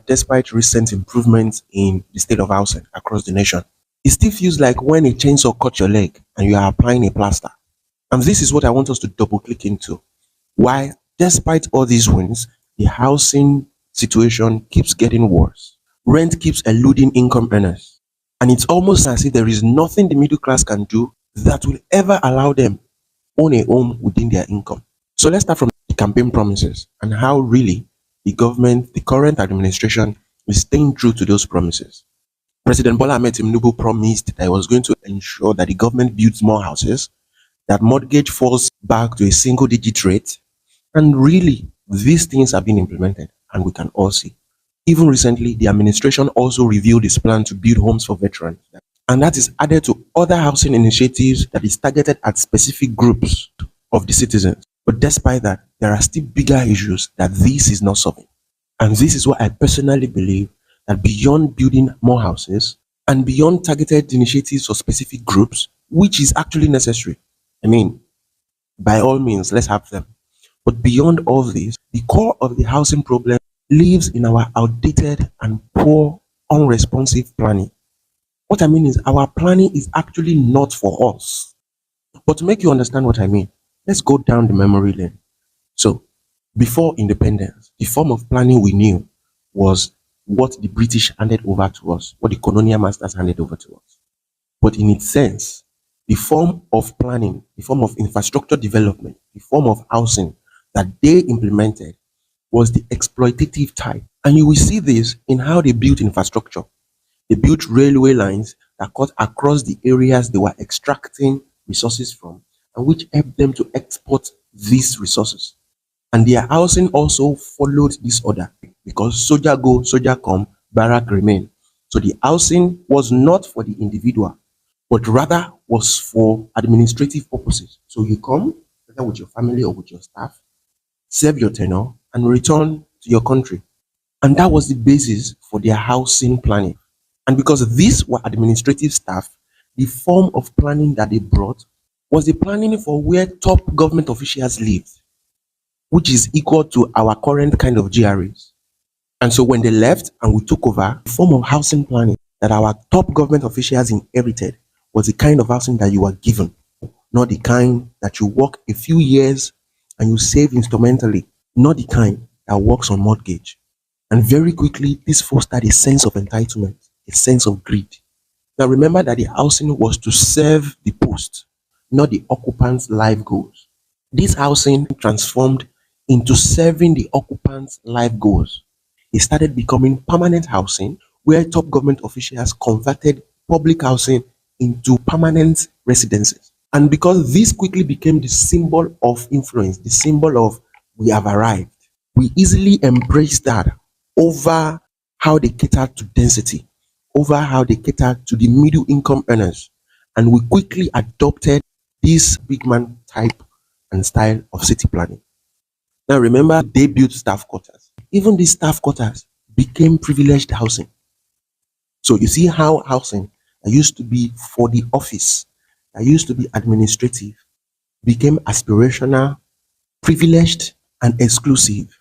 Despite recent improvements in the state of housing across the nation, it still feels like when a chainsaw cuts your leg and you are applying a plaster. And this is what I want us to double click into. Why, despite all these wins, the housing situation keeps getting worse. Rent keeps eluding income earners. And it's almost as if there is nothing the middle class can do that will ever allow them own a home within their income. So let's start from the campaign promises and how really the government, the current administration, is staying true to those promises. President Bola Ahmed Tinubu promised that he was going to ensure that the government builds more houses, that mortgage falls back to a single digit rate, and really these things have been implemented and we can all see. Even recently, the administration also revealed its plan to build homes for veterans, and that is added to other housing initiatives that is targeted at specific groups of the citizens. But despite that, there are still bigger issues that this is not solving. And this is why I personally believe that beyond building more houses and beyond targeted initiatives for specific groups, which is actually necessary, I mean, by all means, let's have them. But beyond all this, the core of the housing problem lives in our outdated and poor, unresponsive planning. What I mean is, our planning is actually not for us. But to make you understand what I mean, let's go down the memory lane. So, before independence, the form of planning we knew was what the British handed over to us, what the colonial masters handed over to us. But in its sense, the form of planning, the form of infrastructure development, the form of housing that they implemented was the exploitative type. And you will see this in how they built infrastructure. They built railway lines that cut across the areas they were extracting resources from and which helped them to export these resources. And their housing also followed this order because soldier go, soldier come, barrack remain. So the housing was not for the individual, but rather was for administrative purposes. So you come, whether with your family or with your staff, serve your tenure, and return to your country. And that was the basis for their housing planning. And because these were administrative staff, the form of planning that they brought was the planning for where top government officials lived, which is equal to our current kind of GRAs. And so when they left and we took over, the form of housing planning that our top government officials inherited was the kind of housing that you were given, not the kind that you work a few years and you save instrumentally, not the kind that works on mortgage. And very quickly, this fostered a sense of entitlement, a sense of greed. Now remember that the housing was to serve the post, not the occupant's life goals. This housing transformed into serving the occupant's life goals. It started becoming permanent housing where top government officials converted public housing into permanent residences. And because this quickly became the symbol of influence, the symbol of we have arrived, we easily embraced that over how they catered to density, over how they catered to the middle income earners. And we quickly adopted this big man type and style of city planning. Now remember, they built staff quarters. Even these staff quarters became privileged housing. So you see how housing that used to be for the office, that used to be administrative, became aspirational, privileged, and exclusive.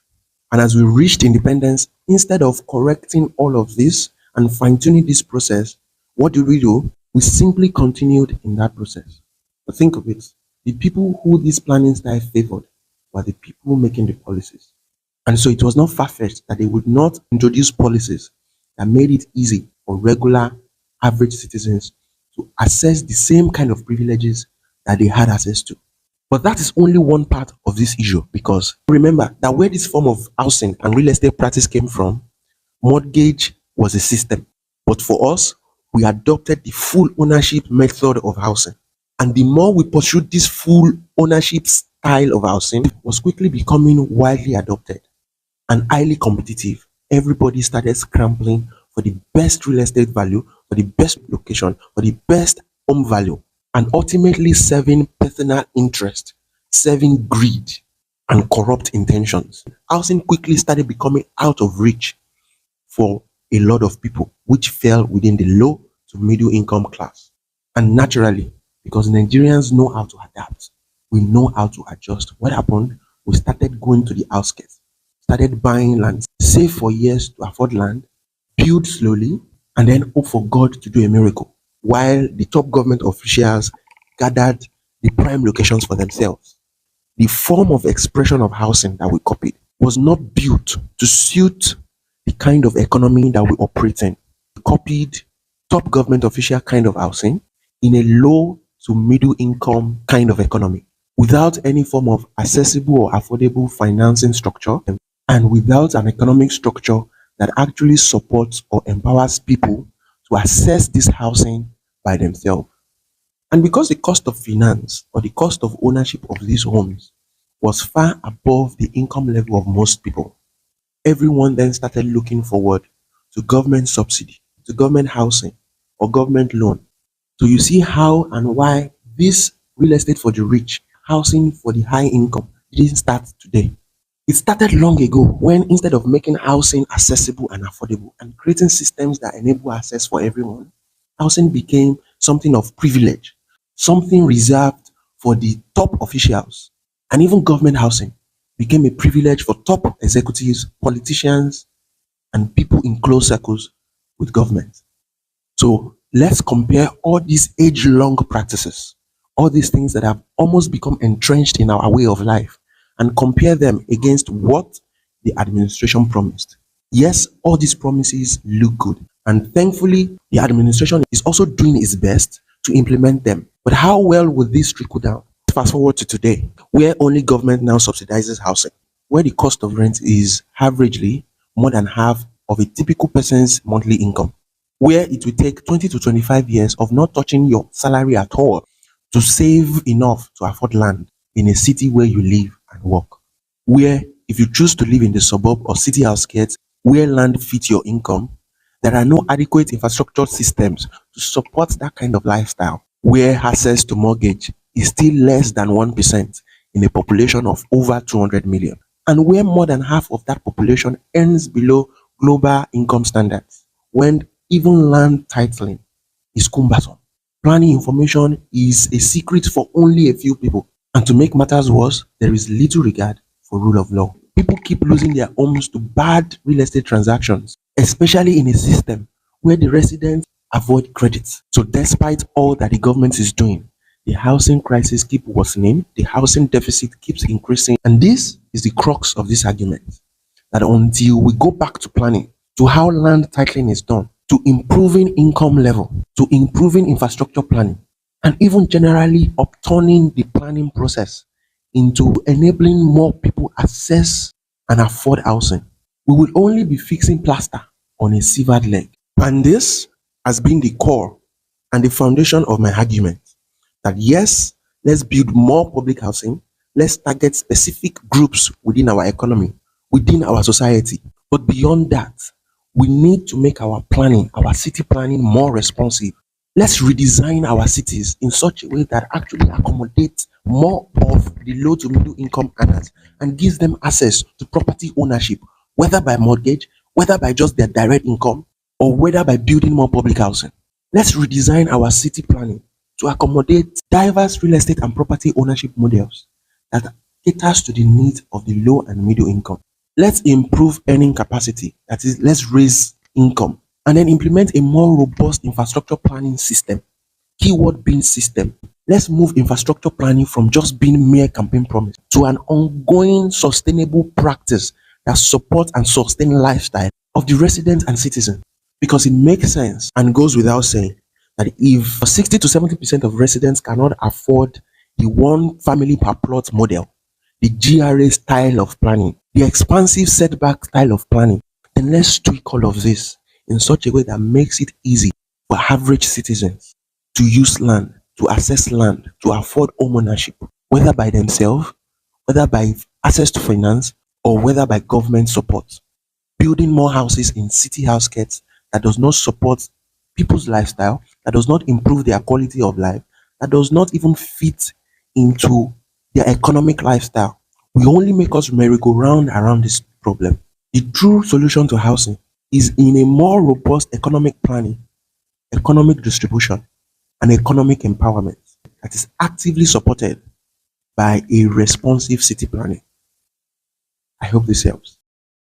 And as we reached independence, instead of correcting all of this and fine-tuning this process, what did we do? We simply continued in that process. But think of it, the people who this planning style favored were the people making the policies. And so it was not far-fetched that they would not introduce policies that made it easy for regular, average citizens to access the same kind of privileges that they had access to. But that is only one part of this issue because remember that where this form of housing and real estate practice came from, mortgage was a system. But for us, we adopted the full ownership method of housing. And the more we pursued this full ownership style of housing, was quickly becoming widely adopted and highly competitive. Everybody started scrambling for the best real estate value, for the best location, for the best home value, and ultimately serving personal interest, serving greed and corrupt intentions. Housing quickly started becoming out of reach for a lot of people, which fell within the low to middle income class. And naturally, because Nigerians know how to adapt, we know how to adjust. What happened? We started going to the outskirts, started buying land, save for years to afford land, build slowly, and then hope for God to do a miracle, while the top government officials gathered the prime locations for themselves. The form of expression of housing that we copied was not built to suit the kind of economy that we operate in. We copied top government official kind of housing in a low to middle income kind of economy without any form of accessible or affordable financing structure and without an economic structure that actually supports or empowers people to access this housing by themselves. And because the cost of finance or the cost of ownership of these homes was far above the income level of most people, everyone then started looking forward to government subsidy, to government housing or government loan. So you see how and why this real estate for the rich, housing for the high income didn't start today. It started long ago when instead of making housing accessible and affordable and creating systems that enable access for everyone, housing became something of privilege, something reserved for the top officials, and even government housing became a privilege for top executives, politicians, and people in close circles with government. So let's compare all these age-long practices, all these things that have almost become entrenched in our way of life, and compare them against what the administration promised. Yes, all these promises look good, and thankfully, the administration is also doing its best to implement them. But how well will this trickle down? Fast forward to today, where only government now subsidizes housing, where the cost of rent is averagely more than half of a typical person's monthly income, where it will take 20 to 25 years of not touching your salary at all to save enough to afford land in a city where you live and work. Where, if you choose to live in the suburb or city outskirts where land fits your income, there are no adequate infrastructure systems to support that kind of lifestyle, where access to mortgage is still less than 1% in a population of over 200 million, and where more than half of that population earns below global income standards, when even land titling is cumbersome. Planning information is a secret for only a few people. And to make matters worse, there is little regard for rule of law. People keep losing their homes to bad real estate transactions, especially in a system where the residents avoid credit. So despite all that the government is doing, the housing crisis keeps worsening, the housing deficit keeps increasing. And this is the crux of this argument, that until we go back to planning, to how land titling is done, to improving income level, to improving infrastructure planning, and even generally upturning the planning process into enabling more people access and afford housing, we will only be fixing plaster on a severed leg. And this has been the core and the foundation of my argument that yes, let's build more public housing, let's target specific groups within our economy, within our society. But beyond that, we need to make our planning, our city planning more responsive. Let's redesign our cities in such a way that actually accommodates more of the low to middle income earners and gives them access to property ownership, whether by mortgage, whether by just their direct income, or whether by building more public housing. Let's redesign our city planning to accommodate diverse real estate and property ownership models that caters to the needs of the low and middle income. Let's improve earning capacity, that is, let's raise income, and then implement a more robust infrastructure planning system, keyword being system. Let's move infrastructure planning from just being mere campaign promise to an ongoing sustainable practice that supports and sustains lifestyle of the residents and citizens. Because it makes sense and goes without saying that if 60 to 70% of residents cannot afford the one family per plot model, the GRA style of planning, the expansive setback style of planning, then let's tweak all of this in such a way that makes it easy for average citizens to use land, to access land, to afford home ownership, whether by themselves, whether by access to finance, or whether by government support. Building more houses in city outskirts that does not support people's lifestyle, that does not improve their quality of life, that does not even fit into their economic lifestyle, will only make us merry-go-round around this problem. The true solution to housing is in a more robust economic planning, economic distribution, and economic empowerment that is actively supported by a responsive city planning. I hope this helps.